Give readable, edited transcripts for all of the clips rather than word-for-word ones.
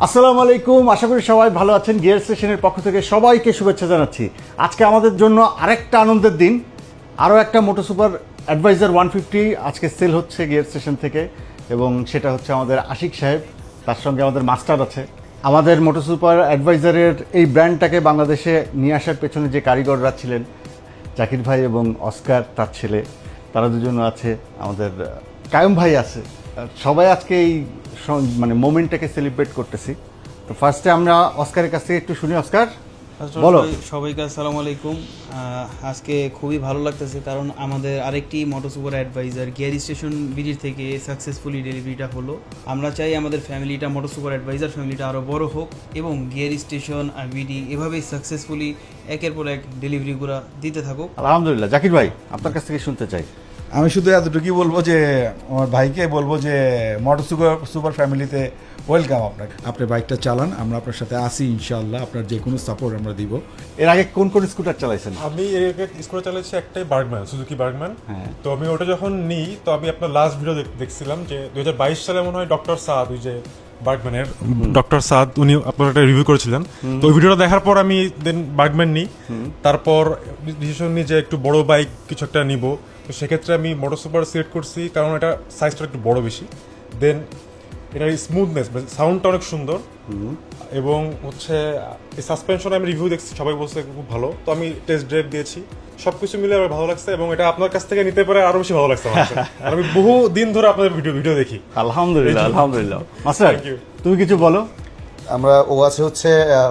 আসসালামু আলাইকুম, আশা করি সবাই ভালো আছেন। গিয়ার স্টেশনের পক্ষ থেকে সবাইকে শুভেচ্ছা জানাচ্ছি। আজকে আমাদের জন্য আরেকটা আনন্দের দিন। আরও একটা মোটো সুপার অ্যাডভাইজার 150 আজকে সেল হচ্ছে গিয়ার স্টেশন থেকে, এবং সেটা হচ্ছে আমাদের আশিক সাহেব, তার সঙ্গে আমাদের মাস্টার আছে। আমাদের মোটো সুপার অ্যাডভাইজারের এই ব্র্যান্ডটাকে বাংলাদেশে নিয়ে আসার পেছনে যে কারিগররা ছিলেন, জাকির ভাই এবং অস্কার তার ছেলে, তারা দুজন আছে, আমাদের কায়ুম ভাই আছে। সবাই আজকে এই মোমেন্টটাকে সেলিব্রেট করতেছি। তো ফার্স্টে আমরা অস্কারের কাছ থেকে একটু শুনি। অস্কার, বলো। সবাইকে আসসালামু আলাইকুম। আজকে খুবই ভালো লাগতেছে, কারণ আমাদের আরেকটি মোটো সুপার অ্যাডভাইজার গিয়ার স্টেশন বিডির থেকে সাকসেসফুলি ডেলিভারিটা হলো। আমরা চাই আমাদের ফ্যামিলিটা, মোটো সুপার অ্যাডভাইজার ফ্যামিলিটা আরও বড় হোক, এবং গিয়ার স্টেশন আর বিডি এভাবেই সাকসেসফুলি একের পর এক ডেলিভারিগুলো দিতে থাকুক। আলহামদুলিল্লাহ। জাকির ভাই, আপনার কাছ থেকে শুনতে চাই। আমি শুধু এতটুকুই বলবো যে আমার ভাইকে বলবো যে মোটো সুপার ফ্যামিলিতে ওয়েলকাম। আপনাকে আপনি বাইকটা চালান, আমরা আপনার সাথে আসি ইনশাআল্লাহ। আপনার যে কোনো সাপোর্ট আমরা দিব। এর আগে কোন কোন স্কুটার চালাইছেন? আমি এর আগে স্কুটার চালাচ্ছি একটাই বার্গম্যান, সুজুকি বার্গম্যান। হ্যাঁ। তো আমি ওটা যখন নিই, তো আমি আপনার লাস্ট ভিডিও দেখছিলাম যে 2022 সালে মনে হয় ডক্টর সাদ, ওই যে বার্গম্যানের ডক্টর সাদ, উনি আপনার একটা রিভিউ করেছিলেন। তো ওই ভিডিওটা দেখার পর আমি দেন বার্গম্যান নিই। তারপর ডিসিশন নিই যে একটু বড় বাইক কিছু একটা নিব। তো সেক্ষেত্রে আমি মোটো সুপার সিলেক্ট করছি, কারণ এটা সাইজটা একটু বড় বেশি। দেন এটার স্মুথনেস, সাউন্ডটা অনেক সুন্দর, এবং হচ্ছে এই সাসপেনশন আমি রিভিউ দেখছি, সবাই বলছে খুব ভালো। তো আমি টেস্ট ড্রাইভ দিয়েছি, সবকিছু মিলে আমার ভালো লাগছে, এবং এটা আপনার কাছ থেকে নিতে পারে আরো বেশি ভালো লাগছে আমার কাছে। আর আমি বহু দিন ধরে আপনাদের ভিডিও দেখি। আলহামদুলিল্লাহ, আলহামদুলিল্লাহ। Master, Thank you. তুমি কিছু বলো। ও হচ্ছে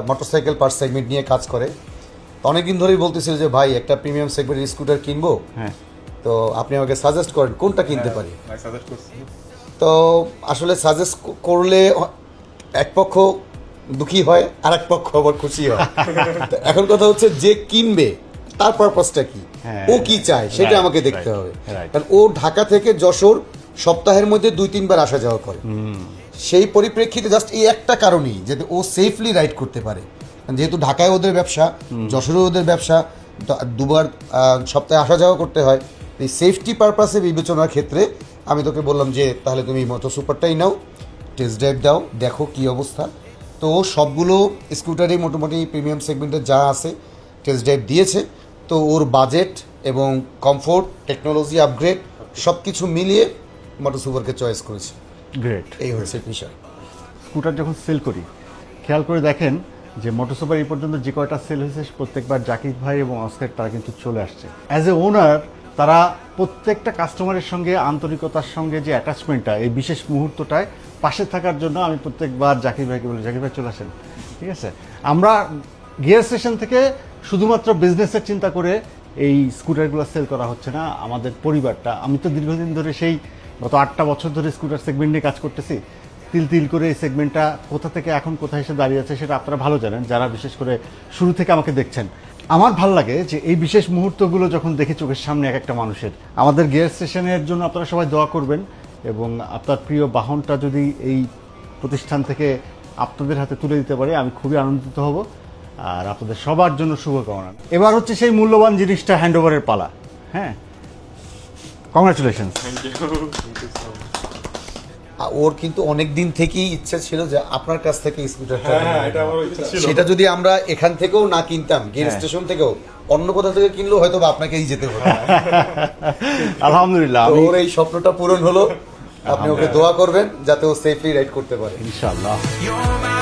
মোটরসাইকেল পার্ট সেগমেন্ট নিয়ে কাজ করে। তো অনেকদিন ধরেই বলতেছিল যে ভাই একটা প্রিমিয়াম সেগমেন্টের স্কুটার কিনবো, হ্যাঁ, তো আপনি আমাকে সাজেস্ট করেন কোনটা কিনতে পারি। সাজেস্ট করছি। তো আসলে সাজেস্ট করলে এক পক্ষ দুঃখী হয়, আর এক পক্ষ আবার খুশি হয়। তো এখন কথা হচ্ছে যে কিনবে তার পারপাসটা কি, হ্যাঁ, ও কি চায় সেটা right, আমাকে দেখতে right, হবে। right. কারণ ও ঢাকা থেকে যশোর সপ্তাহের মধ্যে 2-3 বার আসা যাওয়া করে। সেই পরিপ্রেক্ষিতে জাস্ট এই একটা কারণেই, যাতে ও সেফলি রাইড করতে পারে। যেহেতু ঢাকায় ওদের ব্যবসা, যশোরে ওদের ব্যবসা, দুবার সপ্তাহে আসা যাওয়া করতে হয়। এই সেফটি পারপাসে বিবেচনার ক্ষেত্রে আমি তোকে বললাম যে তাহলে তুমি মোটো সুপারটাই নাও, টেস্ট ড্রাইভ দাও, দেখো কি অবস্থা। তো ও সবগুলো স্কুটারই মোটামুটি প্রিমিয়াম সেগমেন্টে যা আছে টেস্ট ড্রাইভ দিয়েছে। তো ওর বাজেট এবং কমফোর্ট, টেকনোলজি আপগ্রেড সব কিছু মিলিয়ে মোটো সুপারকে চয়েস করেছে। গ্রেট। এই হচ্ছে বিষয়। স্কুটার যখন সেল করি, খেয়াল করে দেখেন যে মোটো সুপার এই পর্যন্ত যে কয়টা সেল হয়েছে প্রত্যেকবার জাকির ভাই এবং অস্কার তারা কিন্তু চলে আসছে। অ্যাজ এ ওনার, তারা প্রত্যেকটা কাস্টমারের সঙ্গে আন্তরিকতার সঙ্গে যে অ্যাটাচমেন্টটা, এই বিশেষ মুহূর্তটায় পাশে থাকার জন্য আমি প্রত্যেকবার জাকির ভাইকে বলি, জাকির ভাই চলে আসেন। ঠিক আছে, আমরা গিয়ার স্টেশন থেকে শুধুমাত্র বিজনেসের চিন্তা করে এই স্কুটারগুলো সেল করা হচ্ছে না। আমাদের পরিবারটা, আমি তো দীর্ঘদিন ধরে সেই গত 8টা বছর ধরে স্কুটার সেগমেন্ট নিয়ে কাজ করতেছি। তিল তিল করে এই সেগমেন্টটা কোথা থেকে এখন কোথায় এসে দাঁড়িয়ে আছে সেটা আপনারা ভালো জানেন, যারা বিশেষ করে শুরু থেকে আমাকে দেখছেন। আমার ভাল লাগে যে এই বিশেষ মুহূর্তগুলো যখন দেখি চোখের সামনে এক একটা মানুষের। আমাদের গিয়ার স্টেশনের জন্য আপনারা সবাই দোয়া করবেন, এবং আপনার প্রিয় বাহনটা যদি এই প্রতিষ্ঠান থেকে আপনাদের হাতে তুলে দিতে পারে আমি খুবই আনন্দিত হব, আর আপনাদের সবার জন্য শুভকামনা। এবার হচ্ছে সেই মূল্যবান জিনিসটা হ্যান্ড ওভারের পালা। হ্যাঁ, কংগ্রাচুলেশনস। ওর কিন্তু অনেক দিন থেকেই ইচ্ছা ছিল যে আপনার কাছ থেকে স্কুটারটা হ্যাঁ, এটা আমার ইচ্ছা ছিল। সেটা যদি আমরা এখান থেকেও না কিনতাম, গিয়ার হ্যাঁ। স্টেশন থেকেও অন্য কোথাও থেকে কিনলেও হয়তো বা আপনাকেই যেতে হতো। আলহামদুলিল্লাহ, তো আমি ওর এই স্বপ্নটা পূরণ হলো। আপনি ওকে দোয়া করবেন যাতে ও সেফলি রাইড করতে পারে। ইনশাআল্লাহ। You're my